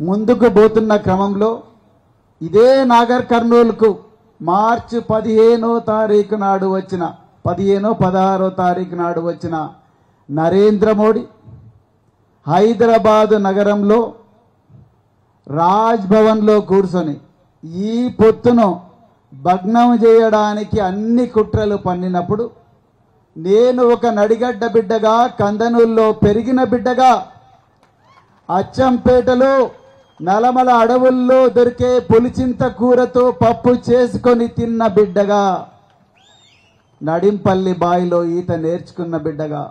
ముందుకు పోతున్న క్రమంలో ఇదే నాగర్ కర్నూలుకు మార్చి 15వ తారీఖు నాడు వచ్చిన 16వ తారీఖు నాడు వచ్చిన నరేంద్ర మోడీ హైదరాబాద్ నగరంలో రాజ్ భవన్లో కూర్చొని ఈ పొత్తును భగ్నం చేయడానికి అన్ని కుట్రలు పన్నినప్పుడు నేను ఒక నడిగడ్డ బిడ్డగా కందనూల్లో పెరిగిన బిడ్డగా అచ్చంపేటలో నలమల అడవుల్లో దొరికే పులిచింత కూరతో పప్పు చేసుకొని తిన్న బిడ్డగా నడింపల్లి బాయిలో ఈత నేర్చుకున్న బిడ్డగా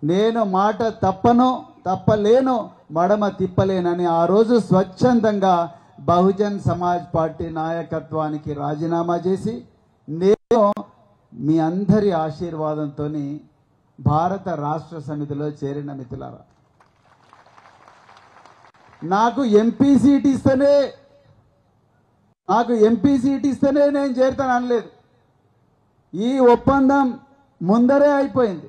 నేను మాట తప్పలేను మడమ తిప్పలేనని ఆ రోజు స్వచ్ఛందంగా బహుజన్ సమాజ్ పార్టీ నాయకత్వానికి రాజీనామా చేసి నేను మీ అందరి ఆశీర్వాదంతో భారత రాష్ట్ర సమితిలో చేరిన మిత్రులారా, నాకు ఎంపీ సీట్ ఇస్తేనే నేను చేరుతాను అనలేదు. ఈ ఒప్పందం ముందరే అయిపోయింది.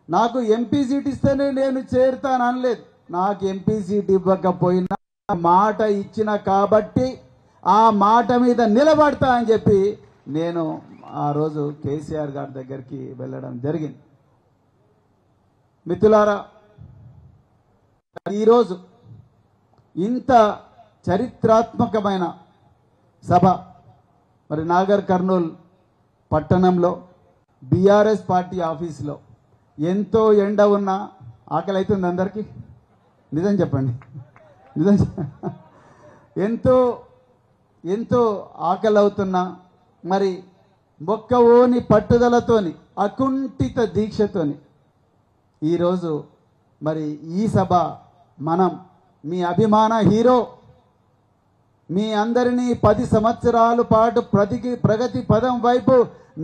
నాకు ఎంపీ సీట్ ఇస్తేనే నేను చేరుతాను అనలేదు. నాకు ఎంపీ సీట్ ఇవ్వకపోయినా మాట ఇచ్చిన కాబట్టి ఆ మాట మీద నిలబడతా అని చెప్పి నేను ఆ రోజు కేసీఆర్ గారి దగ్గరికి వెళ్ళడం జరిగింది. మిత్రులారా, ఈరోజు ఇంత చరిత్రాత్మకమైన సభ మరి నాగర్ కర్నూల్ పట్టణంలో బీఆర్ఎస్ పార్టీ ఆఫీసులో ఎంతో ఎండ ఉన్నా ఆకలి అవుతుంది అందరికీ, నిజం చెప్పండి, ఎంతో ఆకలి అవుతున్నా మరి మొక్కవోని పట్టుదలతోని అకుంఠిత దీక్షతోని ఈరోజు మరి ఈ సభ మనం మీ అభిమాన హీరో మీ అందరినీ 10 సంవత్సరాల పాటు ప్రగతి పదం వైపు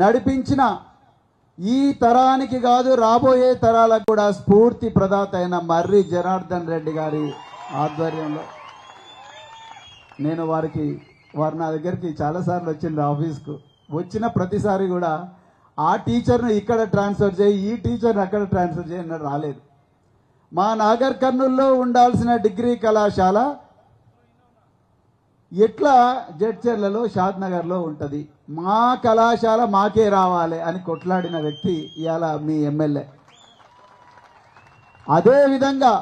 నడిపించిన ఈ తరానికి కాదు రాబోయే తరాలకు కూడా స్ఫూర్తి ప్రదాత అయిన మర్రి జనార్దన్ రెడ్డి గారి ఆధ్వర్యంలో నేను వారు నా దగ్గరికి చాలాసార్లు వచ్చింది. ఆఫీస్కు వచ్చిన ప్రతిసారి కూడా ఆ టీచర్ను ఇక్కడ ట్రాన్స్ఫర్ చేయి, ఈ టీచర్ను అక్కడ ట్రాన్స్ఫర్ చేయి అన్నది రాలేదు. మా నాగర్ కర్నూల్లో ఉండాల్సిన డిగ్రీ కళాశాల ఎట్లా జడ్చర్లలో షాద్నగర్లో ఉంటుంది, మా కళాశాల మాకే రావాలి అని కొట్లాడిన వ్యక్తి ఇవాళ మీ ఎమ్మెల్యే. అదేవిధంగా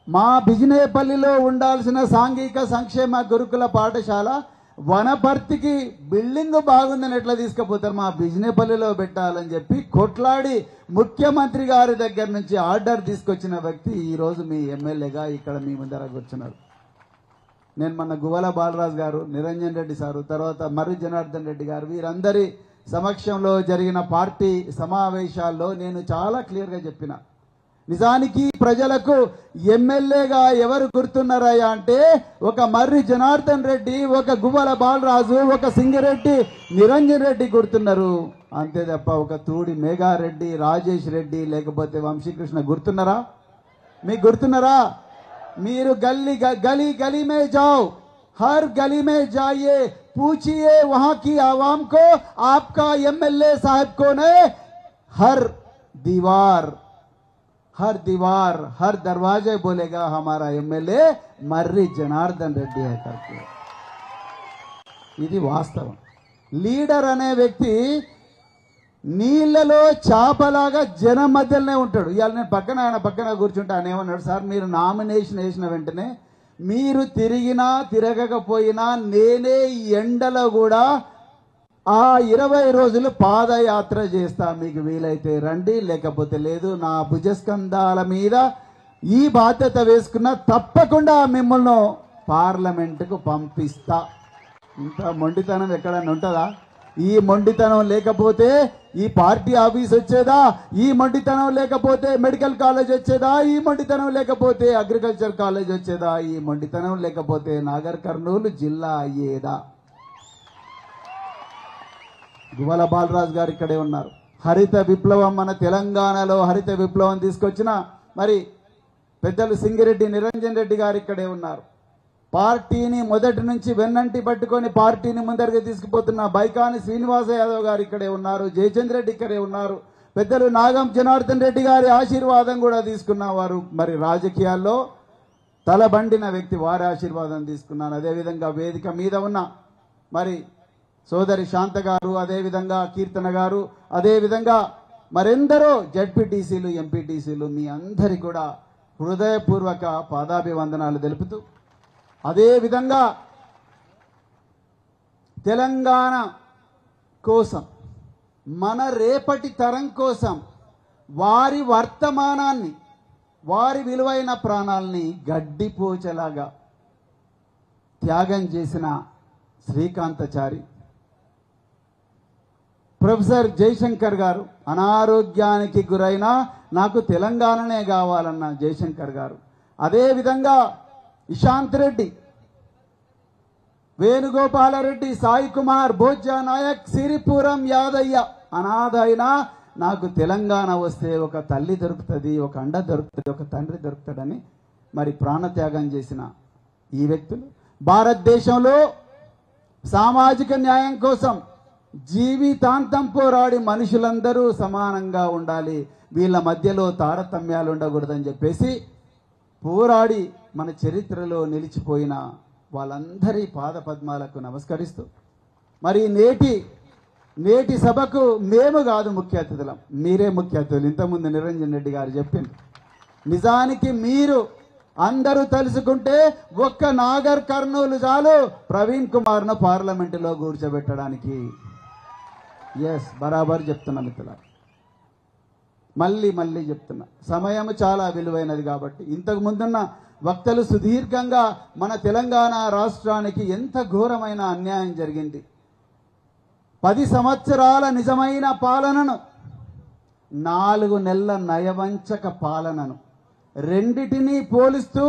మా బిజినేపల్లిలో ఉండాల్సిన సాంఘిక సంక్షేమ గురుకుల పాఠశాల వనపర్తికి బిల్డింగ్ బాగుందని ఎట్లా తీసుకుపోతారు, మా బిజినేపల్లిలో పెట్టాలని చెప్పి కొట్లాడి ముఖ్యమంత్రి గారి దగ్గర నుంచి ఆర్డర్ తీసుకొచ్చిన వ్యక్తి ఈరోజు మీ ఎమ్మెల్యేగా ఇక్కడ మీ ముందర కూర్చున్నారు. నేను మొన్న గువ్వల బాలరాజు గారు, నిరంజన్ రెడ్డి సారు, తర్వాత మర్రి జనార్దన్ రెడ్డి గారు వీరందరి సమక్షంలో జరిగిన పార్టీ సమావేశాల్లో నేను చాలా క్లియర్గా చెప్పిన, నిజానికి ప్రజలకు ఎమ్మెల్యేగా ఎవరు గుర్తున్నారయ్యా అంటే ఒక మర్రి జనార్దన్ రెడ్డి, ఒక గువ్వల బాలరాజు, ఒక సింగిరెడ్డి నిరంజన్ రెడ్డి గుర్తున్నారు. అంతే తప్ప ఒక తూడి మేఘారెడ్డి, రాజేష్ రెడ్డి లేకపోతే వంశీకృష్ణ గుర్తున్నారా? మీకు గుర్తున్నారా? మీరు गली गली गली में जाओ, हर गली में जाइए, पूछिए वहां की आवाम को आपका एमएलए साहब कौन है. हर दीवार हर दरवाजे बोलेगा हमारा एमएलए मर्री जनार्दन रेड्डी है करके. ఇది వాస్తవం. లీడర్ అనే వ్యక్తి నీళ్లలో చేపలాగా జనం మధ్యలోనే ఉంటాడు. ఇవాళ నేను ఆయన పక్కన కూర్చుంటే ఆయన ఏమన్నాడు, సార్ మీరు నామినేషన్ వేసిన వెంటనే మీరు తిరిగినా తిరగకపోయినా నేనే ఈ ఎండలో కూడా ఆ 20 రోజులు పాదయాత్ర చేస్తా, మీకు వీలైతే రండి లేకపోతే లేదు, నా భుజస్కంధాల మీద ఈ బాధ్యత వేసుకున్న తప్పకుండా మిమ్మల్ని పార్లమెంటుకు పంపిస్తా. ఇంత మొండితనం ఎక్కడన్నా ఉంటుందా? ఈ మొండితనం లేకపోతే ఈ పార్టీ ఆఫీస్ వచ్చేదా? ఈ మొండితనం లేకపోతే మెడికల్ కాలేజ్ వచ్చేదా? ఈ మొండితనం లేకపోతే అగ్రికల్చర్ కాలేజ్ వచ్చేదా? ఈ మొండితనం లేకపోతే నాగర్ కర్నూలు జిల్లా అయ్యేదా? గువ్వల బాలరాజు గారు ఇక్కడే ఉన్నారు. హరిత విప్లవం, మన తెలంగాణలో హరిత విప్లవం తీసుకొచ్చిన మరి పెద్దలు సింగిరెడ్డి నిరంజన్ రెడ్డి గారు ఇక్కడే ఉన్నారు. పార్టీని మొదటి నుంచి వెన్నంటి పట్టుకొని పార్టీని ముందరికి తీసుకుపోతున్న బైకాని శ్రీనివాస యాదవ్ గారు ఇక్కడే ఉన్నారు. జయచంద్ర రెడ్డి ఇక్కడే ఉన్నారు. పెద్దలు నాగం జనార్దన్ రెడ్డి గారి ఆశీర్వాదం కూడా తీసుకున్న వారు మరి రాజకీయాల్లో తలబండిన వ్యక్తి, వారి ఆశీర్వాదం తీసుకున్నాను. అదేవిధంగా వేదిక మీద ఉన్న మరి సోదరి శాంత గారు, అదేవిధంగా కీర్తన గారు, అదేవిధంగా మరెందరో జడ్పీటీసీలు, ఎంపీటీసీలు, మీ అందరి కూడా హృదయపూర్వక పాదాభివందనాలు తెలుపుతూ, అదేవిధంగా తెలంగాణ కోసం, మన రేపటి తరం కోసం వారి వర్తమానాన్ని, వారి విలువైన ప్రాణాలని గడ్డిపోచలాగా త్యాగం చేసిన శ్రీకాంతచారి, ప్రొఫెసర్ జయశంకర్ గారు, అనారోగ్యానికి గురైన నాకు తెలంగాణనే కావాలన్న జయశంకర్ గారు, అదేవిధంగా ఇషాంత్ రెడ్డి, వేణుగోపాలరెడ్డి, సాయి కుమార్, భోజ్యా నాయక్, సిరిపురం యాదయ్య, అనాథ అయినా నాకు తెలంగాణ వస్తే ఒక తల్లి దొరుకుతుంది, ఒక అండ దొరుకుతుంది, ఒక తండ్రి దొరుకుతాడని మరి ప్రాణత్యాగం చేసిన ఈ వ్యక్తులు భారతదేశంలో సామాజిక న్యాయం కోసం జీవితాంతం పోరాడి మనుషులందరూ సమానంగా ఉండాలి, వీళ్ళ మధ్యలో తారతమ్యాలు ఉండకూడదని చెప్పేసి పోరాడి మన చరిత్రలో నిలిచిపోయిన వాళ్ళందరి పాదపద్మాలకు నమస్కరిస్తూ, మరి నేటి సభకు మేము కాదు ముఖ్య అతిథులం, మీరే ముఖ్య అతిథులు. ఇంతకుముందు నిరంజన్ రెడ్డి గారు చెప్పింది. నిజానికి మీరు అందరూ తెలుసుకుంటే ఒక్క నాగర్ కర్నూలు చాలు ప్రవీణ్ కుమార్ను పార్లమెంటులో కూర్చోబెట్టడానికి. ఎస్, బరాబర్ చెప్తున్నా మిత్రుల, మళ్ళీ చెప్తున్నా, సమయం చాలా విలువైనది కాబట్టి. ఇంతకు ముందున్న వక్తలు సుదీర్ఘంగా మన తెలంగాణ రాష్ట్రానికి ఎంత ఘోరమైన అన్యాయం జరిగింది, 10 సంవత్సరాల నిజమైన పాలనను, 4 నెలల నయవంచక పాలనను, రెండిటినీ పోలిస్తూ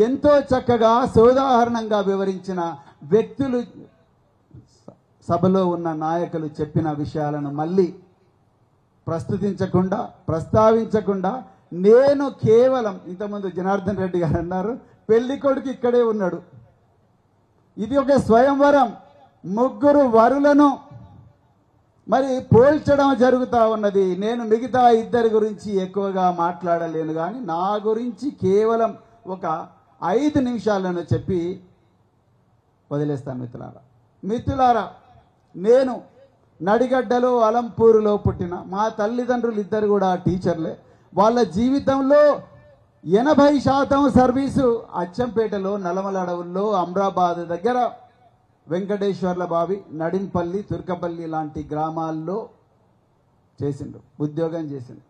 ఎంతో చక్కగా సోదాహరణంగా వివరించిన వ్యక్తులు, సభలో ఉన్న నాయకులు చెప్పిన విషయాలను మళ్ళీ ప్రస్తావించకుండా నేను కేవలం, ఇంతకుముందు జనార్దన్ రెడ్డి గారు అన్నారు, పెళ్లి కొడుకు ఇక్కడే ఉన్నాడు, ఇది ఒక స్వయంవరం, 3 వరులను మరి పోల్చడం జరుగుతూ ఉన్నది. నేను మిగతా 2 గురించి ఎక్కువగా మాట్లాడలేను, కానీ నా గురించి కేవలం ఒక 5 నిమిషాలను చెప్పి వదిలేస్తాను. మిత్రులారా, నేను నడిగడ్డలో అలంపూరులో పుట్టిన, మా తల్లిదండ్రులు 2 కూడా టీచర్లే. వాళ్ళ జీవితంలో 80% సర్వీసు అచ్చంపేటలో, నల్లమల అడవుల్లో, అమ్రాబాద్ దగ్గర వెంకటేశ్వర్ల బావి, నడింపల్లి, తుర్కపల్లి లాంటి గ్రామాల్లో చేసిండు, ఉద్యోగం చేసిండు.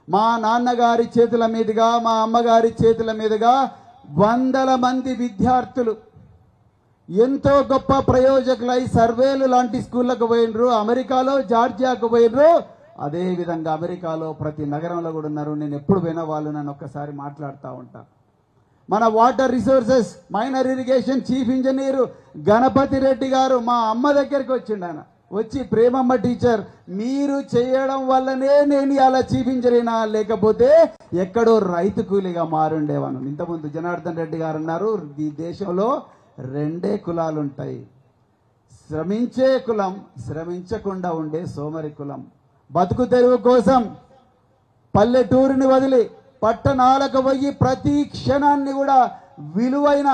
మా నాన్నగారి చేతుల మీదుగా, మా అమ్మగారి చేతుల మీదుగా 100 మంది విద్యార్థులు ఎంతో గొప్ప ప్రయోజకులై సర్వేలు లాంటి స్కూళ్ళకు పోయినరు, అమెరికాలో జార్జియాకు పోయినరు, అదేవిధంగా అమెరికాలో ప్రతి నగరంలో కూడా ఉన్నారు. నేను ఎప్పుడు పోయినా వాళ్ళు నన్ను ఒక్కసారి మాట్లాడుతూ ఉంటాను. మన water resources minor irrigation chief engineer Ganapathi Reddy గారు మా అమ్మ దగ్గరికి వచ్చిండు. ఆయన వచ్చి, ప్రేమమ్మ టీచర్ మీరు చేయడం వల్లనే నేను అలా చీఫ్ ఇంజనీనా, లేకపోతే ఎక్కడో రైతు కూలీగా మారుండేవాను. ఇంతకుముందు జనార్దన్ రెడ్డి గారు అన్నారు, ఈ దేశంలో 2 కులాలు ఉంటాయి, శ్రమించే కులం, శ్రమించకుండా ఉండే సోమరి కులం. బతుకు తెరువు కోసం పల్లెటూరుని వదిలి పట్టణాలకు పోయి ప్రతి క్షణాన్ని కూడా విలువైన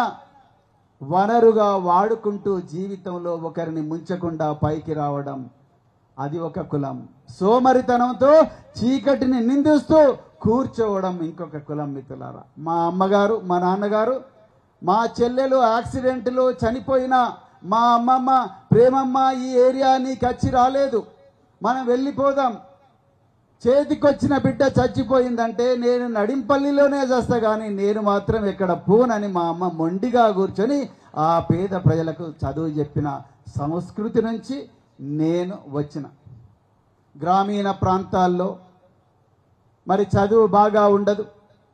వనరుగా వాడుకుంటూ జీవితంలో ఒకరిని ముంచకుండా పైకి రావడం, అది ఒక కులం. సోమరితనంతో చీకటిని నిందిస్తూ కూర్చోవడం ఇంకొక కులం. మిత్రులారా, మా అమ్మగారు, మా నాన్నగారు, మా చెల్లెలు యాక్సిడెంట్లో చనిపోయిన మా అమ్మమ్మ, ప్రేమమ్మ ఈ ఏరియా నీకు వచ్చి రాలేదు, మనం వెళ్ళిపోదాం, చేతికొచ్చిన బిడ్డ చచ్చిపోయిందంటే నేను నడింపల్లిలోనే చేస్తా, కానీ నేను మాత్రం ఎక్కడ పోనని మా అమ్మ మొండిగా కూర్చొని ఆ పేద ప్రజలకు చదువు చెప్పిన సంస్కృతి నుంచి నేను వచ్చిన. గ్రామీణ ప్రాంతాల్లో మరి చదువు బాగా ఉండదు,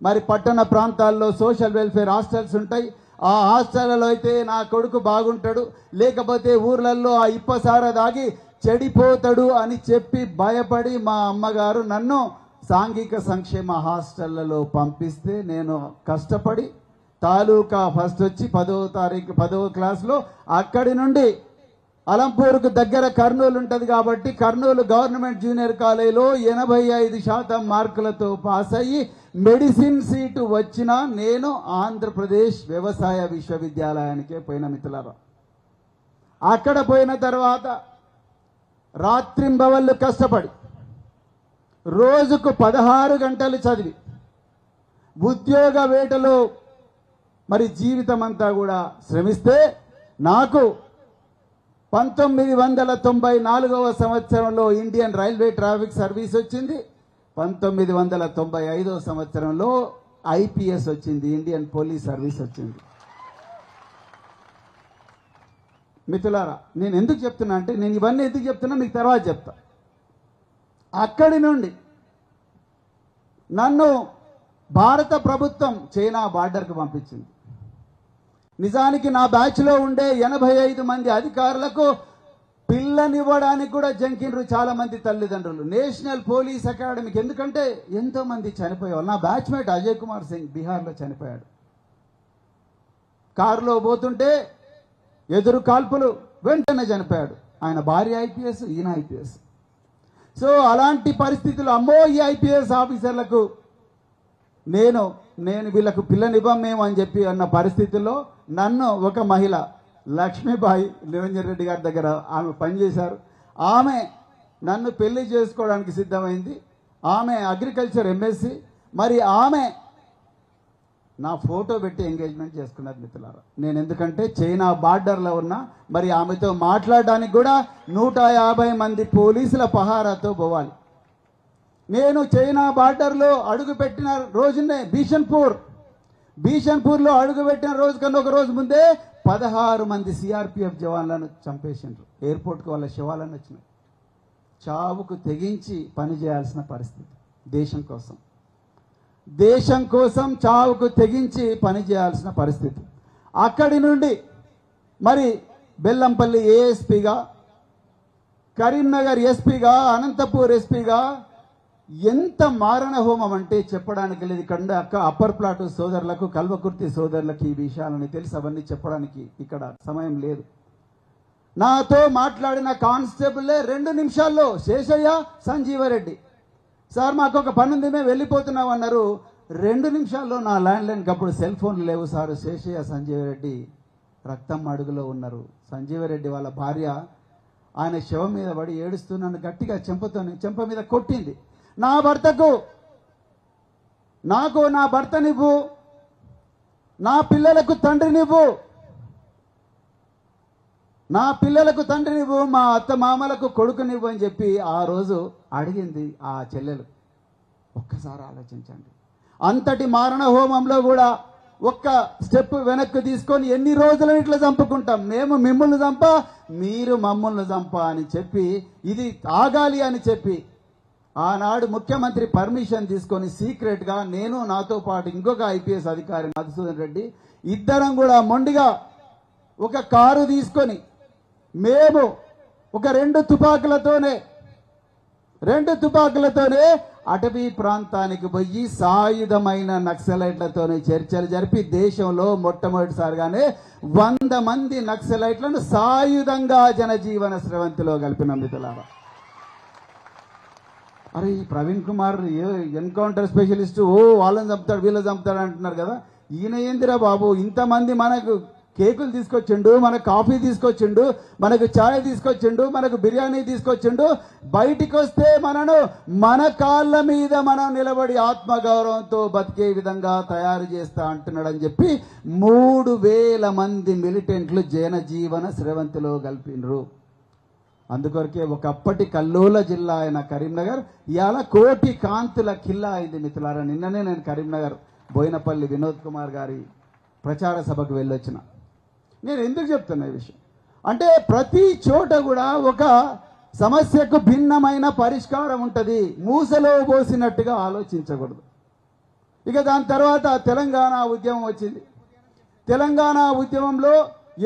మరి పట్టణ ప్రాంతాల్లో సోషల్ వెల్ఫేర్ హాస్టల్స్ ఉంటాయి. ఆ హాస్టల్లో అయితే నా కొడుకు బాగుంటాడు, లేకపోతే ఊర్లలో ఆ ఇప్పసార దాగి చెడిపోతాడు అని చెప్పి భయపడి మా అమ్మగారు నన్ను సాంఘిక సంక్షేమ హాస్టళ్లలో పంపిస్తే నేను కష్టపడి తాలూకా ఫస్ట్ వచ్చి 10వ క్లాస్లో అక్కడి నుండి అలంపూర్కు దగ్గర కర్నూలు ఉంటుంది కాబట్టి కర్నూలు గవర్నమెంట్ జూనియర్ కాలేజీలో 85% మార్కులతో పాస్ అయ్యి మెడిసిన్ సీటు వచ్చినా నేను ఆంధ్రప్రదేశ్ వ్యవసాయ విశ్వవిద్యాలయానికే పోయిన మిత్రులారా. అక్కడ పోయిన తర్వాత రాత్రింబవళ్ళు కష్టపడి రోజుకు 16 గంటలు చదివి ఉద్యోగ వేటలో మరి జీవితం అంతా కూడా శ్రమిస్తే నాకు 1994వ సంవత్సరంలో ఇండియన్ రైల్వే ట్రాఫిక్ సర్వీస్ వచ్చింది. 1995వ సంవత్సరంలో ఐపీఎస్ వచ్చింది, ఇండియన్ పోలీస్ సర్వీస్ వచ్చింది. మిత్రులారా, నేను ఎందుకు చెప్తున్నా అంటే, నేను ఇవన్నీ ఎందుకు చెప్తున్నా మీకు తర్వాత చెప్తా. అక్కడి నుండి నన్ను భారత ప్రభుత్వం చైనా బార్డర్కు పంపించింది. నిజానికి నా బ్యాచ్లో ఉండే 85 మంది అధికారులకు పిల్లనివ్వడానికి కూడా జంకిండ్రు చాలా మంది తల్లిదండ్రులు. నేషనల్ పోలీస్ అకాడమీకి, ఎందుకంటే ఎంతో మంది చనిపోయేవాళ్ళు. నా బ్యాచ్మేట్ అజయ్ కుమార్ సింగ్ బీహార్లో చనిపోయాడు. కారులో పోతుంటే ఎదురు కాల్పులు, వెంటనే చనిపోయాడు. ఆయన భార్య ఐపీఎస్, ఈయన ఐపీఎస్. సో అలాంటి పరిస్థితులు, అమ్మో ఈ ఐపీఎస్ ఆఫీసర్లకు నేను వీళ్ళకు పిల్లనివ్వం మేము అని చెప్పి అన్న పరిస్థితుల్లో నన్ను ఒక మహిళ లక్ష్మీబాయి నిరంజన్ రెడ్డి గారి దగ్గర ఆమె పనిచేశారు. ఆమె నన్ను పెళ్లి చేసుకోవడానికి సిద్ధమైంది. ఆమె అగ్రికల్చర్ ఎంఎస్సి. మరి ఆమె నా ఫోటో పెట్టి ఎంగేజ్మెంట్ చేసుకున్నది మిత్రులారా. నేను ఎందుకంటే చైనా బార్డర్లో ఉన్నా, మరి ఆమెతో మాట్లాడడానికి కూడా 150 మంది పోలీసుల పహారాతో పోవాలి. నేను చైనా బార్డర్లో అడుగుపెట్టిన రోజునే బీషన్పూర్లో అడుగుపెట్టిన రోజు కన్నా ఒక రోజు ముందే 16 మంది సిఆర్పిఎఫ్ జవాన్లను చంపేసిండ్రు. ఎయిర్పోర్ట్కి వాళ్ళ శవాలను వచ్చినాయి. చావుకు తెగించి పనిచేయాల్సిన పరిస్థితి. దేశం కోసం చావుకు తెగించి పనిచేయాల్సిన పరిస్థితి. అక్కడి నుండి మరి బెల్లంపల్లి ఏఎస్పీగా, కరీంనగర్ ఎస్పీగా, అనంతపూర్ ఎస్పీగా ఎంత మారణ హోమం అంటే చెప్పడానికి లేదు. ఇక్కడ అప్పర్ ప్లాట్ సోదరులకు, కల్వకుర్తి సోదరులకు ఈ విషయాలని తెలుసు. అవన్నీ చెప్పడానికి ఇక్కడ సమయం లేదు. నాతో మాట్లాడిన కానిస్టేబుల్లే 2 నిమిషాల్లో శేషయ్య, సంజీవరెడ్డి, సార్ మాకు ఒక పని ఉంది మేము వెళ్ళిపోతున్నాం అన్నారు. 2 నిమిషాల్లో నా ల్యాండ్లైన్కి అప్పుడు సెల్ ఫోన్లు లేవు సార్. శేషయ్య, సంజీవరెడ్డి రక్తం అడుగులో ఉన్నారు. సంజీవరెడ్డి వాళ్ళ భార్య ఆయన శవం మీద పడి ఏడుస్తూ నన్ను గట్టిగా చెంప మీద కొట్టింది. నాకు నా భర్తనివ్వు, నా పిల్లలకు తండ్రినివ్వు, మా అత్త మామలకు కొడుకునివ్వు అని చెప్పి ఆ రోజు అడిగింది ఆ చెల్లెలు. ఒక్కసారి ఆలోచించండి. అంతటి మారణ హోమంలో కూడా ఒక్క స్టెప్ వెనక్కి తీసుకొని ఎన్ని రోజులను ఇట్లా చంపుకుంటాం, మేము మిమ్మల్ని చంప, మీరు మమ్మల్ని చంప అని చెప్పి, ఇది ఆగాలి అని చెప్పి ఆనాడు ముఖ్యమంత్రి పర్మిషన్ తీసుకొని సీక్రెట్గా నేను, నాతో పాటు ఇంకొక ఐపీఎస్ అధికారి మధుసూదన్ రెడ్డి ఇద్దరం కూడా మొండిగా ఒక కారు తీసుకొని మేము ఒక 2 తుపాకులతోనే అటవీ ప్రాంతానికి పోయి సాయుధమైన నక్సలైట్లతోనే చర్చలు జరిపి దేశంలో మొట్టమొదటిసారిగానే 100 మంది నక్సలైట్లను సాయుధంగా జనజీవన స్రవంతిలో కలిపిన మిత్రులారా. అరే ఈ ప్రవీణ్ కుమార్ ఎన్కౌంటర్ స్పెషలిస్ట్, వాళ్ళని చంపుతాడు వీళ్ళని చంపుతాడు అంటున్నారు కదా. ఈయన ఏందిరా బాబు, ఇంతమంది మనకు కేకులు తీసుకొచ్చిండు, మనకు కాఫీ తీసుకొచ్చిండు, మనకు ఛాయ్ తీసుకొచ్చిండు, మనకు బిర్యానీ తీసుకొచ్చిండు. బయటికి వస్తే మన కాళ్ళ మీద మనం నిలబడి ఆత్మగౌరవంతో బతికే విధంగా తయారు చేస్తా అంటున్నాడని చెప్పి 3000 మంది మిలిటెంట్లు జనజీవన స్రవంతిలో కలిపినరు. అందుకొరకే ఒకప్పటి కల్లోల జిల్లా అయిన కరీంనగర్ ఇవాళ కోటి కాంతుల కిల్లా అయింది మిత్రులారా. నిన్ననే నేను కరీంనగర్ బోయినపల్లి వినోద్ కుమార్ గారి ప్రచార సభకు వెళ్ళొచ్చిన. నేను ఎందుకు చెప్తున్నా ఈ విషయం అంటే, ప్రతి చోట కూడా ఒక సమస్యకు భిన్నమైన పరిష్కారం ఉంటుంది. మూసలో పోసినట్టుగా ఆలోచించకూడదు. ఇక దాని తర్వాత తెలంగాణ ఉద్యమం వచ్చింది. తెలంగాణ ఉద్యమంలో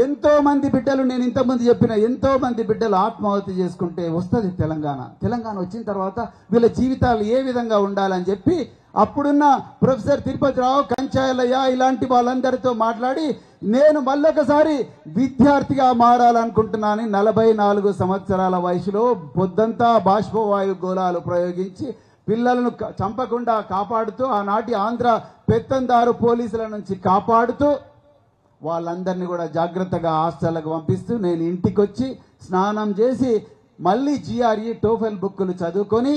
ఎంతో మంది బిడ్డలు, నేను ఇంతకుముందు చెప్పిన ఎంతో మంది బిడ్డలు ఆత్మాహుతి చేసుకుంటే వస్తుంది తెలంగాణ వచ్చిన తర్వాత వీళ్ళ జీవితాలు ఏ విధంగా ఉండాలని చెప్పి అప్పుడున్న ప్రొఫెసర్ తిరుపతి రావు, కంచాయలయ్య ఇలాంటి వాళ్ళందరితో మాట్లాడి నేను మళ్ళొకసారి విద్యార్థిగా మారాలనుకుంటున్నాను. 44 సంవత్సరాల వయసులో పొద్దంతా బాష్పవాయు గోళాలు ప్రయోగించి పిల్లలను చంపకుండా కాపాడుతూ, ఆనాటి ఆంధ్ర పెత్తందారు పోలీసుల నుంచి కాపాడుతూ వాళ్ళందరినీ కూడా జాగ్రత్తగా హాస్టల్లకు పంపిస్తూ నేను ఇంటికి వచ్చి స్నానం చేసి మళ్ళీ GRE టోఫెల్ బుక్కులు చదువుకొని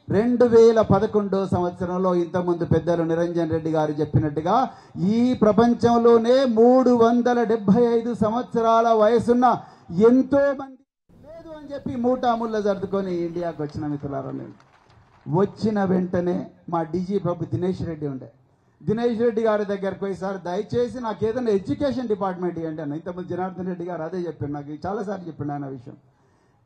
2011 సంవత్సరంలో ఇంతకుముందు పెద్దలు నిరంజన్ రెడ్డి గారు చెప్పినట్టుగా ఈ ప్రపంచంలోనే 375 సంవత్సరాల వయసున్న ఎంతో మంది లేదు అని చెప్పి మూటాముళ్ళ జరుపుకొని ఇండియాకు వచ్చిన మిత్రులారా. నేను వచ్చిన వెంటనే మా DG ప్రభు దినేష్ రెడ్డి ఉండే, దినేష్ రెడ్డి గారి దగ్గరకు పోయి సార్ దయచేసి నాకు ఏదైనా ఎడ్యుకేషన్ డిపార్ట్మెంట్ ఇవ్వండి అన్న. ఇంతకుముందు జనార్దన్ రెడ్డి గారు అదే చెప్పాడు, నాకు చాలాసార్లు చెప్పాడు ఆయన విషయం.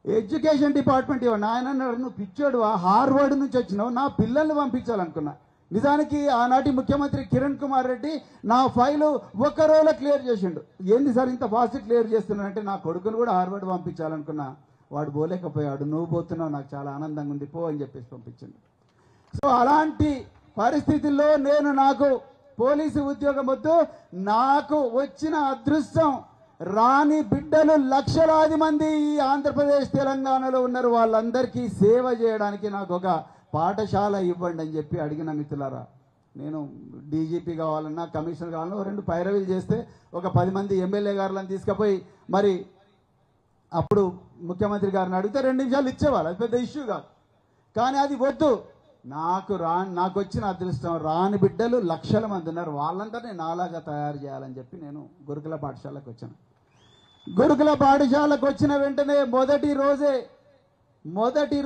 ఎడ్యుకేషన్ డిపార్ట్మెంట్ ఇవ్వండి. ఆయన అన్నాడు నువ్వు పిచ్చోడు, హార్వర్డ్ నుంచి వచ్చినావు, నా పిల్లల్ని పంపించాలనుకున్నా. నిజానికి ఆనాటి ముఖ్యమంత్రి కిరణ్ కుమార్ రెడ్డి నా ఫైలు ఒక్క రోజులో క్లియర్ చేసిండు. ఏంది సార్ ఇంత ఫాస్ట్ క్లియర్ చేస్తున్నానంటే నా కొడుకును కూడా హార్వర్డ్ పంపించాలనుకున్నా, వాడు పోలేకపోయాడు. నువ్వు పోతున్నావు, నాకు చాలా ఆనందంగా ఉంది, పో అని చెప్పేసి పంపించిండు. సో అలాంటి పరిస్థితుల్లో నేను నాకు పోలీసు ఉద్యోగం వద్దు, నాకు వచ్చిన అదృష్టం రాని బిడ్డలు లక్షలాది మంది ఈ ఆంధ్రప్రదేశ్ తెలంగాణలో ఉన్నారు, వాళ్ళందరికీ సేవ చేయడానికి నాకు ఒక పాఠశాల ఇవ్వండి అని చెప్పి అడిగిన మిత్రులారా. నేను DGP కావాలన్నా కమిషనర్ కావాలన్నా 2 పైరవీలు చేస్తే ఒక 10 మంది ఎమ్మెల్యే గారులను తీసుకుపోయి మరి అప్పుడు ముఖ్యమంత్రి గారిని అడిగితే 2 నిమిషాలు ఇచ్చేవాళ్ళు, అది పెద్ద ఇష్యూ కాదు. కానీ అది వద్దు, నాకు వచ్చిన అదృష్టం రాని బిడ్డలు లక్షల మంది ఉన్నారు, వాళ్ళందరినీ నాలాగా తయారు చేయాలని చెప్పి నేను గురుకుల పాఠశాలకు వచ్చాను. గురుకుల పాఠశాలకు వచ్చిన వెంటనే మొదటి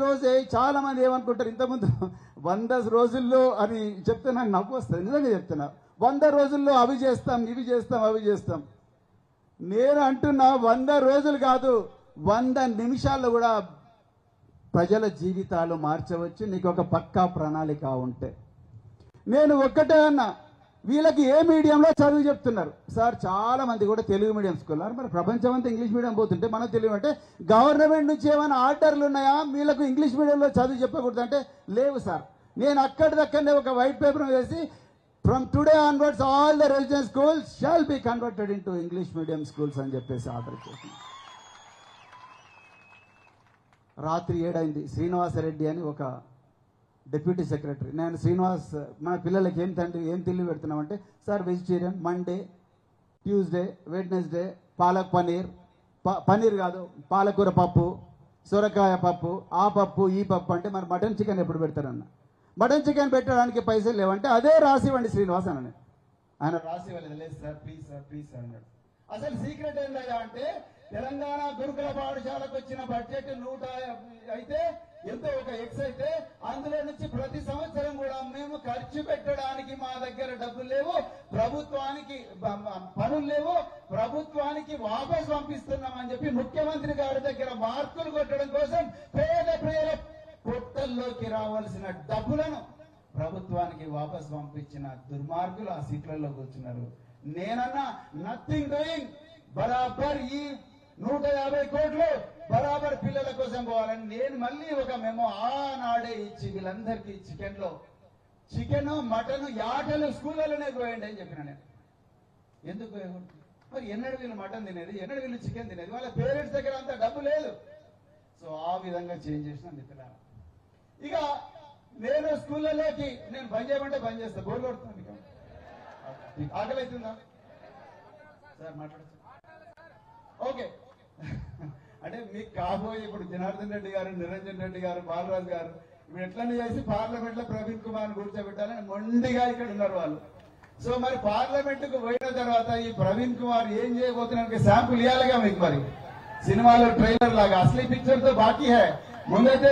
రోజే చాలా మంది ఏమనుకుంటారు, ఇంతకుముందు 100 రోజుల్లో అని చెప్తే నాకు నవ్వు వస్తుంది, నిజంగా చెప్తున్నా. 100 రోజుల్లో అవి చేస్తాం, ఇవి చేస్తాం, అవి చేస్తాం. నేను అంటున్నా 100 రోజులు కాదు, 100 నిమిషాల్లో కూడా ప్రజల జీవితాలు మార్చవచ్చు నీకు ఒక పక్కా ప్రణాళిక ఉంటే. నేను ఒక్కటే అన్నా, వీళ్ళకి ఏ మీడియంలో చదువు చెప్తున్నారు సార్? చాలా మంది కూడా తెలుగు మీడియం స్కూల్, మరి ప్రపంచం అంతా ఇంగ్లీష్ మీడియం పోతుంటే మనం తెలుగు అంటే గవర్నమెంట్ నుంచి ఏమైనా ఆర్డర్లు ఉన్నాయా వీళ్ళకు ఇంగ్లీష్ మీడియంలో చదువు చెప్పకూడదు అంటే లేవు సార్. నేను అక్కడిదక్కడనే ఒక వైట్ పేపర్ వేసి from today onwards all the residential schools shall be converted into English medium schools అని చెప్పేసి ఆర్డర్ చేసింది. రాత్రి 7 అయింది. శ్రీనివాసరెడ్డి అని ఒక డిప్యూటీ సెక్రటరీ, నేను శ్రీనివాస్ మన పిల్లలకి ఏం తిల్లి పెడుతున్నామంటే sir vegetarian, Monday, Tuesday, Wednesday palak paneer కాదు పాలకూర పప్పు, సొరకాయ పప్పు, ఆ పప్పు ఈ పప్పు అంటే మరి మటన్ చికెన్ ఎప్పుడు పెడతారన్న. మటన్ చికెన్ పెట్టడానికి పైసలు లేవంటే అదే రాసివ్వండి శ్రీనివాస్ అని. ఆయన రాసివ్వలేదు, లేదు సార్ ప్లీజ్ సార్ అన్నాడు. అసలు సీక్రెట్ ఏంటంటే అంటే తెలంగాణ గురుకుల పాఠశాలకు వచ్చిన బడ్జెట్ 100 అయితే ఎంతో ఒక ఎక్స్ అయితే అందులో నుంచి ప్రతి సంవత్సరం కూడా మేము ఖర్చు పెట్టడానికి మా దగ్గర డబ్బులు లేవు, ప్రభుత్వానికి పనులు లేవు, ప్రభుత్వానికి వాపస్ పంపిస్తున్నామని చెప్పి ముఖ్యమంత్రి గారి దగ్గర మార్కులు కొట్టడం కోసం పేద పొట్టల్లోకి రావాల్సిన డబ్బులను ప్రభుత్వానికి వాపస్ పంపించిన దుర్మార్గులు ఆ సీట్లలో కూర్చున్నారు. నేనన్నా నథింగ్ డూయింగ్, బరాబర్ ఈ 150 కోట్లు బరాబర్ పిల్లల కోసం పోవాలని నేను మళ్ళీ ఒక మెమో ఆనాడే ఇచ్చి వీళ్ళందరికీ చికెన్ మటన్ యాటలు స్కూళ్ళలోనే పోయండి అని చెప్పిన. నేను ఎందుకు మరి ఎన్నడు వీళ్ళు మటన్ తినేది, ఎన్నడు వీళ్ళు చికెన్ తినేది, వాళ్ళ పేరెంట్స్ దగ్గర అంత డబ్బు లేదు. సో ఆ విధంగా చేంజ్ చేసిన మిత్రులారా. ఇక నేను స్కూళ్ళలోకి నేను బంద్ చేయమంటే బంద్ చేస్తా, బోర్డు కొడుతుంది. ఆకలి అవుతుందా సార్? మాట్లాడచ్చు. ఓకే, అంటే మీకు కాబోయే ఇప్పుడు జనార్దన్ రెడ్డి గారు, నిరంజన్ రెడ్డి గారు, బాలరాజు గారు ఇప్పుడు ఎట్లనే చేసి పార్లమెంట్ లో ప్రవీణ్ కుమార్ కూర్చోబెట్టాలని మొండిగా ఇక్కడ ఉన్నారు వాళ్ళు. సో మరి పార్లమెంట్ కు పోయిన తర్వాత ఈ ప్రవీణ్ కుమార్ ఏం చేయబోతున్నారు శాంపుల్ ఇవ్వాలిగా మీకు. మరి సినిమాలో ట్రైలర్ లాగా అసలు పిక్చర్ తో బాకీ హై, ముందైతే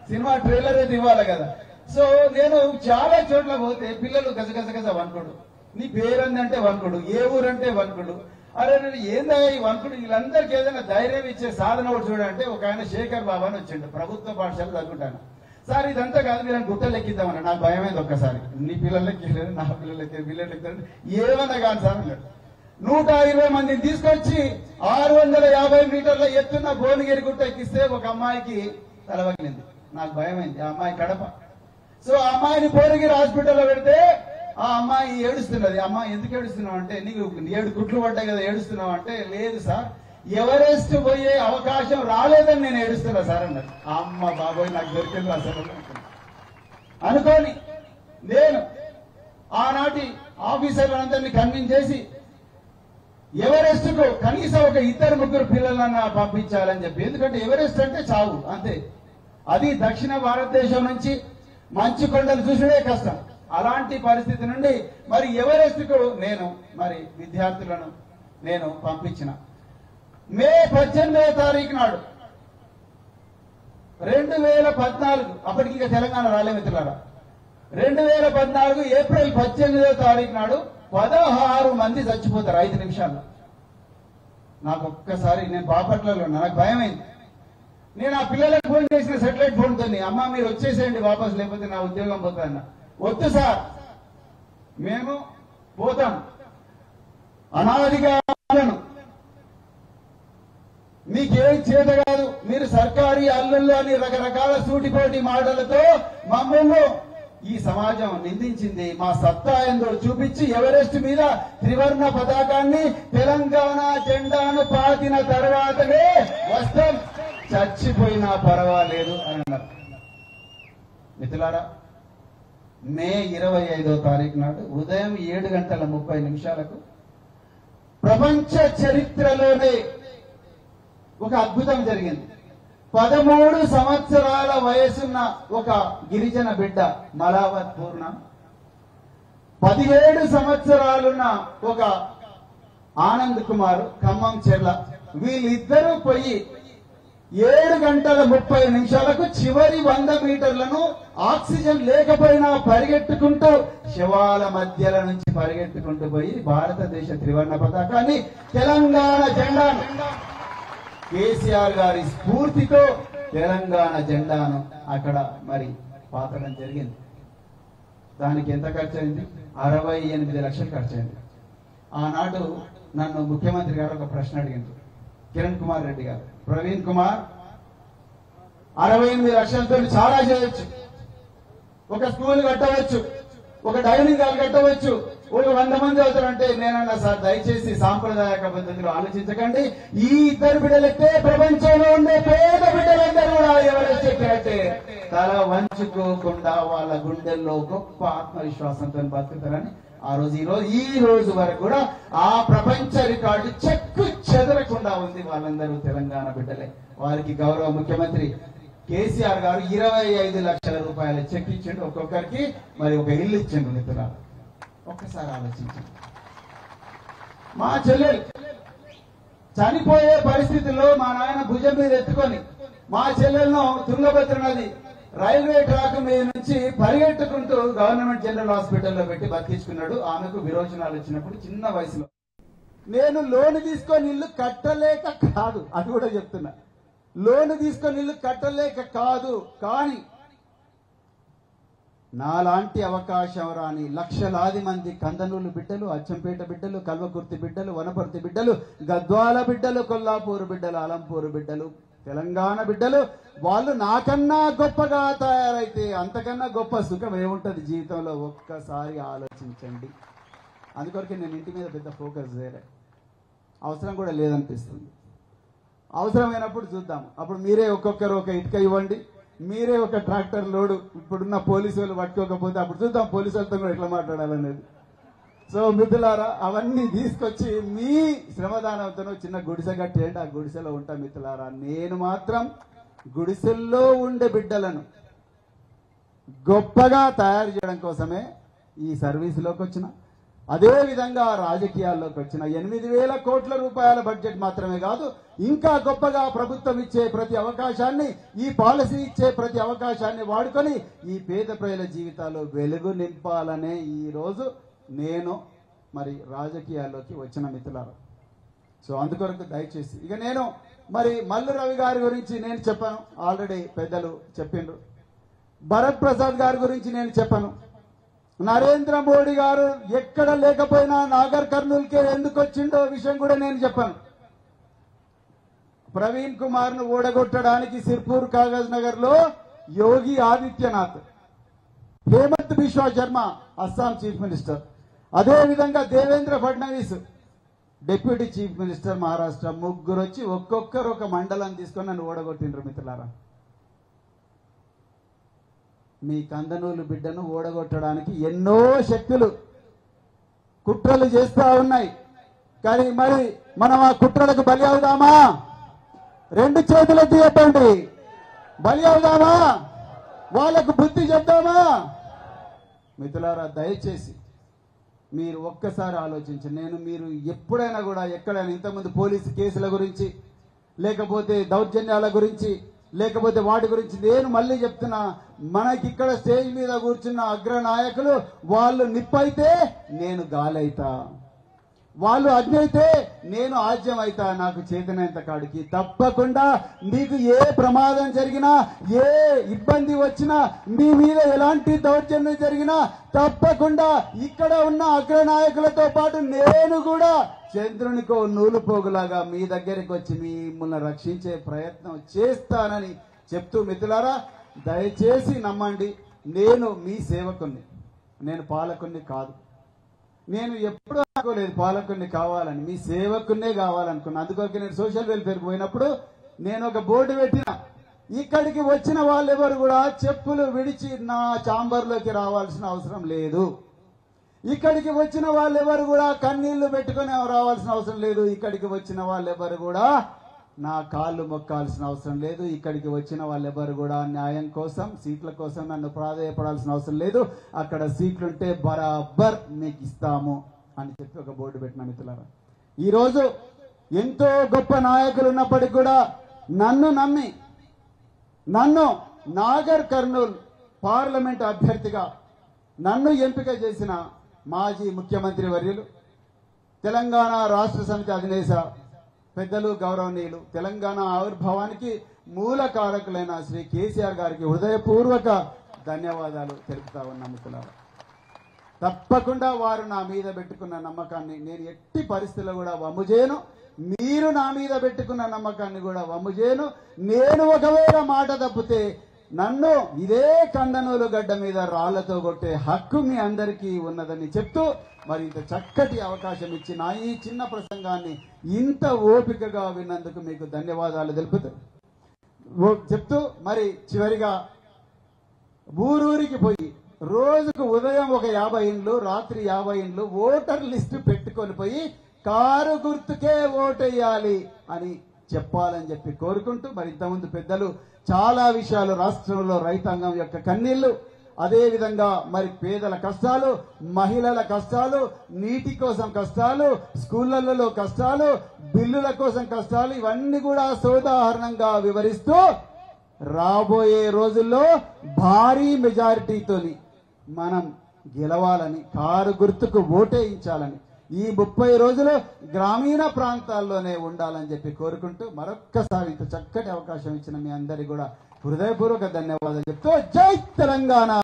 సినిమా ట్రైలర్ అయితే ఇవ్వాలి కదా. సో నేను చాలా చోట్ల పోతే పిల్లలు గజగజ వనుకుడు, నీ పేరుందంటే వనుకుడు, ఏ ఊరంటే వనుకుడు. అరే నేను ఏందా ఈ వనుకుడు, వీళ్ళందరికీ ఏదైనా ధైర్యం ఇచ్చే సాధన ఒకటి చూడంటే ఒక ఆయన శేఖర్ బాబు అని వచ్చిండు, ప్రభుత్వ పాఠశాల చదువుకుంటాను. సార్ ఇదంతా కాదు, మీరు గుట్టలు ఎక్కిద్దామన్నా. నాకు భయమైంది ఒక్కసారి, నీ పిల్లలకి లేదు నా పిల్లలకి వీళ్ళకి ఎక్కారు ఏమన్నా కాదు సార్ అన్నాడు. 120 మందిని తీసుకొచ్చి 650 మీటర్ల ఎత్తున్న భువనగిరి గుట్ట ఎక్కిస్తే ఒక అమ్మాయికి తలవగిలింది. నాకు భయమైంది. ఆ అమ్మాయి కడప. సో ఆ అమ్మాయిని భువనగిరి హాస్పిటల్లో పెడితే ఆ అమ్మాయి ఏడుస్తున్నది. అమ్మాయి ఎందుకు ఏడుస్తున్నావు అంటే నీకు 7 కుట్లు పడ్డాయి కదా ఏడుస్తున్నావు అంటే లేదు సార్ ఎవరెస్ట్ పోయే అవకాశం రాలేదని నేను ఏడుస్తున్నా సార్ అన్నారు. అమ్మ బాబోయ్ నాకు దొరికింది అసలు. అనుకోని నేను ఆనాటి ఆఫీసర్లందరినీ కన్విన్స్ చేసి ఎవరెస్ట్కు కనీసం ఒక 2-3 పిల్లలన్నా పంపించాలని చెప్పి. ఎందుకంటే ఎవరెస్ట్ అంటే చావు అంతే. అది దక్షిణ భారతదేశం నుంచి మంచు కొండలు చూసే కష్టం. అలాంటి పరిస్థితి నుండి మరి ఎవరెస్ట్కు నేను మరి విద్యార్థులను నేను పంపించిన. మే 18వ తారీఖు నాడు 2014, అప్పటికి ఇంకా తెలంగాణ రాలే మిత్రులారా, 2014 ఏప్రిల్ 18వ తారీఖు నాడు 16 మంది చచ్చిపోతారు 5 నిమిషాల్లో. నాకు ఒక్కసారి, నేను బాపట్లలో ఉన్నా, నాకు భయమైంది. నేను ఆ పిల్లలకు ఫోన్ చేసిన సెటిలైట్ ఫోన్ తోని, అమ్మ మీరు వచ్చేసేయండి వాపస్, లేకపోతే నా ఉద్యోగం పోతాన్న. వద్దు సార్, మేము పోతాం, అనాదిగా మీకేం చేత కాదు, మీరు సర్కారీ అల్లుళ్ళు అని రకరకాల సూటిపోటి మాటలతో మమ్మల్ని ఈ సమాజం నిందించింది. మా సత్తా ఏందో చూపించి ఎవరెస్ట్ మీద త్రివర్ణ పతాకాన్ని, తెలంగాణ జెండాను పాతిన తర్వాతనే వస్తాం, చచ్చిపోయినా పర్వాలేదు అని అన్నారు. మిత్రులారా, మే 25వ తారీఖు నాడు ఉదయం 7:30 ప్రపంచ చరిత్రలోనే ఒక అద్భుతం జరిగింది. 13 సంవత్సరాల వయసున్న ఒక గిరిజన బిడ్డ మలావత్ పూర్ణ, 17 సంవత్సరాలున్న ఒక ఆనంద్ కుమార్ ఖమ్మం చెర్ల, వీళ్ళిద్దరూ పోయి 7:30 చివరి 100 మీటర్లను ఆక్సిజన్ లేకపోయినా పరిగెట్టుకుంటూ శవాల మధ్యల నుంచి పరిగెట్టుకుంటూ పోయి భారతదేశ త్రివర్ణ పతాకాన్ని, తెలంగాణ జెండాను, కేసీఆర్ గారి స్ఫూర్తితో తెలంగాణ జెండాను అక్కడ మరి పాతడం జరిగింది. దానికి ఎంత ఖర్చు అయింది? 68 లక్షలు ఖర్చు అయింది. ఆనాడు నన్ను ముఖ్యమంత్రి గారు ఒక ప్రశ్న అడిగారు, కిరణ్ కుమార్ రెడ్డి గారు, ప్రవీణ్ కుమార్ 68 లక్షలతో చాలా చేయొచ్చు, ఒక స్కూల్ కట్టవచ్చు, ఒక డైనింగ్ హాల్ కట్టవచ్చు, ఒక 100 మంది అవుతారంటే నేనన్నా సార్ దయచేసి సాంప్రదాయక పద్ధతిలో ఆలోచించకండి, ఈ 2 బిడ్డలకే ప్రపంచంలో ఉండే పేద బిడ్డలందరూ కూడా ఎవరెస్ట్ ఎక్కినట్టే తల వంచుకోకుండా వాళ్ళ గుండెల్లో గొప్ప ఆత్మవిశ్వాసంతో బతుకుతారని ఈ రోజు వరకు కూడా ఆ ప్రపంచ రికార్డు చెక్కు చెదరకుండా ఉంది. వాళ్ళందరూ తెలంగాణ బిడ్డలే. వారికి గౌరవ ముఖ్యమంత్రి కేసీఆర్ గారు 25 లక్షల రూపాయలు చెక్ ఇచ్చిండు, ఒక్కొక్కరికి మరి ఒక ఇల్లు ఇచ్చిండు. మిత్రులారా, ఒక్కసారి ఆలోచించండి. మా చెల్లెలు చనిపోయే పరిస్థితుల్లో మా నాయన భుజం మీద ఎత్తుకొని మా చెల్లెలను తుంగభద్ర నది రైల్వే ట్రాక్ మీద నుంచి పరిగెట్టుకుంటూ గవర్నమెంట్ జనరల్ హాస్పిటల్లో పెట్టి బతికించుకున్నాడు. ఆమెకు విరోచనాలు వచ్చినప్పుడు చిన్న వయసులో. నేను లోన్ తీసుకొని ఇల్లు కట్టలేక కాదు, అది కూడా చెప్తున్నా, లోన్ తీసుకొని ఇల్లు కట్టలేక కాదు, కానీ నాలాంటి అవకాశం రాని లక్షలాది మంది కందనూలు బిడ్డలు, అచ్చంపేట బిడ్డలు, కల్వకుర్తి బిడ్డలు, వనపర్తి బిడ్డలు, గద్వాల బిడ్డలు, కొల్లాపూర్ బిడ్డలు, అలంపూర్ బిడ్డలు, తెలంగాణ బిడ్డలు, వాళ్ళు నాకన్నా గొప్పగా తయారైతే అంతకన్నా గొప్ప సుఖం ఏముంటది జీవితంలో? ఒక్కసారి ఆలోచించండి. అందుకొరకే నేను ఇంటి మీద పెద్ద ఫోకస్ చేయలే, అవసరం కూడా లేదనిపిస్తుంది. అవసరమైనప్పుడు చూద్దాం, అప్పుడు మీరే ఒక్కొక్కరు ఒక ఇటుక ఇవ్వండి, మీరే ఒక ట్రాక్టర్ లోడు, ఇప్పుడున్న పోలీసు వాళ్ళు పట్టుకోకపోతే అప్పుడు చూద్దాం పోలీసు వాళ్ళతో కూడా ఎట్లా మాట్లాడాలనేది. సో మిత్రులారా, అవన్నీ తీసుకొచ్చి మీ శ్రమదానంతో చిన్న గుడిసె కట్టేయండి, ఆ గుడిసెలో ఉంటా. మిత్రులారా, నేను మాత్రం గుడిసెల్లో ఉండే బిడ్డలను గొప్పగా తయారు చేయడం కోసమే ఈ సర్వీసులోకి వచ్చిన, అదే విధంగా రాజకీయాల్లోకి వచ్చిన. 8,000 కోట్ల రూపాయల బడ్జెట్ మాత్రమే కాదు, ఇంకా గొప్పగా ప్రభుత్వం ఇచ్చే ప్రతి అవకాశాన్ని, ఈ పాలసీ ఇచ్చే ప్రతి అవకాశాన్ని వాడుకొని ఈ పేద ప్రజల జీవితాల్లో వెలుగు నింపాలనే ఈ రోజు నేను మరి రాజకీయాల్లోకి వచ్చిన. మిత్రులారా, సో అందుకొరకు దయచేసి ఇక నేను మరి మల్లు రవి గారి గురించి నేను చెప్పాను, ఆల్రెడీ పెద్దలు చెప్పిండ్రు. భరత్ ప్రసాద్ గారి గురించి నేను చెప్పాను. నరేంద్ర మోడీ గారు ఎక్కడ లేకపోయినా నాగర్ కర్నూలుకే ఎందుకు వచ్చిండో విషయం కూడా నేను చెప్పాను. ప్రవీణ్ కుమార్ ను ఓడగొట్టడానికి సిర్పూర్ కాగజ్ నగర్ లో యోగి ఆదిత్యనాథ్, హేమంత్ బిశ్వా శర్మ అస్సాం చీఫ్ మినిస్టర్, అదే విధంగా Devendra Fadnavis deputy chief minister Maharashtra, ముగ్గురు వచ్చి ఒక్కొక్కరు ఒక మండలం తీసుకొని నన్ను ఓడగొట్టిండ్రు. మిత్రులారా, మీ కందనూలు బిడ్డను ఓడగొట్టడానికి ఎన్నో శక్తులు కుట్రలు చేస్తా ఉన్నాయి. కానీ మరి మనం ఆ కుట్రలకు బలి అవుదామా? రెండు చేతులెత్తి చెప్పండి, బలి అవుదామా? వాళ్ళకు బుద్ధి చెప్దామా? మిత్రులారా, దయచేసి మీరు ఒక్కసారి ఆలోచించండి. మీరు ఎప్పుడైనా కూడా ఎక్కడైనా ఇంతకుముందు పోలీసు కేసుల గురించి లేకపోతే దౌర్జన్యాల గురించి లేకపోతే వాటి గురించి నేను మళ్ళీ చెప్తున్నా, మనకిక్కడ స్టేజ్ మీద కూర్చున్న అగ్రనాయకులు వాళ్ళు నిప్పైతే నేను గాలైతా, వాళ్ళు అగ్ని అయితే నేను ఆజ్యం అయితా. నాకు చేతనైనంత కాడికి తప్పకుండా మీకు ఏ ప్రమాదం జరిగినా ఏ ఇబ్బంది వచ్చినా మీ మీద ఎలాంటి దౌర్జన్యం జరిగినా తప్పకుండా ఇక్కడ ఉన్న అగ్రనాయకులతో పాటు నేను కూడా చంద్రునికో నూలు పోగులాగా మీ దగ్గరికి వచ్చి మిమ్మల్ని రక్షించే ప్రయత్నం చేస్తానని చెప్తూ మిత్రులారా, దయచేసి నమ్మండి, నేను మీ సేవకుణ్ణి, నేను పాలకుణ్ణి కాదు. నేను ఎప్పుడు అనుకోలేదు పాలకుణ్ణి కావాలని, మీ సేవకున్నే కావాలనుకున్నా. అందుకొరకు నేను సోషల్ వెల్ఫేర్కి పోయినప్పుడు నేను ఒక బోర్డు పెట్టిన, ఇక్కడికి వచ్చిన వాళ్ళెవరు కూడా చెప్పులు విడిచి నా ఛాంబర్లోకి రావాల్సిన అవసరం లేదు. ఇక్కడికి వచ్చిన వాళ్ళెవరు కూడా కన్నీళ్లు పెట్టుకుని రావాల్సిన అవసరం లేదు. ఇక్కడికి వచ్చిన వాళ్ళెవరు కూడా నా కాళ్ళు మొక్కాల్సిన అవసరం లేదు. ఇక్కడికి వచ్చిన వాళ్ళెవరు కూడా న్యాయం కోసం సీట్ల కోసం నన్ను ప్రాధేయపడాల్సిన అవసరం లేదు. అక్కడ సీట్లుంటే బరాబర్ మీకు ఇస్తాము అని చెప్పి ఒక బోర్డు పెట్టిన మిత్రులారా. ఈరోజు ఎంతో గొప్ప నాయకులు ఉన్నప్పటికీ కూడా నన్ను నమ్మి నన్ను నాగర్ కర్నూల్ పార్లమెంట్ అభ్యర్థిగా నన్ను ఎంపిక చేసిన మాజీ ముఖ్యమంత్రి వర్యులు, తెలంగాణ రాష్ట్ర సమితి అధినేత పెద్దలు గౌరవనీయులు, తెలంగాణ ఆవిర్భావానికి మూల కారకులైన శ్రీ కేసీఆర్ గారికి హృదయపూర్వక ధన్యవాదాలు తెలుపుతా ఉన్నా మిత్రులారా. తప్పకుండా వారు నా మీద పెట్టుకున్న నమ్మకాన్ని నేను ఎట్టి పరిస్థితుల్లో కూడా వమ్ము చేయను. మీరు నా మీద పెట్టుకున్న నమ్మకాన్ని కూడా వమ్ము చేయను. నేను ఒకవేళ మాట తప్పితే నన్ను ఇదే కందనూలు గడ్డ మీద రాళ్లతో కొట్టే హక్కు మీ అందరికీ ఉన్నదని చెప్తూ మరి ఇంత చక్కటి అవకాశం ఇచ్చి నా ఈ చిన్న ప్రసంగాన్ని ఇంత ఓపికగా విన్నందుకు మీకు ధన్యవాదాలు చెప్తూ మరి చివరిగా ఊరూరికి పోయి రోజుకు ఉదయం ఒక 50 ఇండ్లు రాత్రి 50 ఇండ్లు ఓటర్ లిస్టు పెట్టుకొని పోయి కారు గుర్తుకే ఓటేయాలి అని చెప్పాలని చెప్పి కోరుకుంటూ మరి ఇంతకుముందు పెద్దలు చాలా విషయాలు రాష్ట్రంలో రైతాంగం యొక్క కన్నీళ్లు, అదేవిధంగా మరి పేదల కష్టాలు, మహిళల కష్టాలు, నీటి కోసం కష్టాలు, స్కూళ్లలో కష్టాలు, బిల్లుల కోసం కష్టాలు, ఇవన్నీ కూడా సోదాహరణంగా వివరిస్తూ రాబోయే రోజుల్లో భారీ మెజారిటీతోని మనం గెలవాలని, కారు గుర్తుకు ఓటేయించాలని, ఈ 30 రోజులు గ్రామీణ ప్రాంతాల్లోనే ఉండాలని చెప్పి కోరుకుంటూ మరొక్కసారి ఇంత చక్కటి అవకాశం ఇచ్చిన మీ అందరికీ కూడా హృదయపూర్వక ధన్యవాదాలు చెప్తూ జై తెలంగాణ.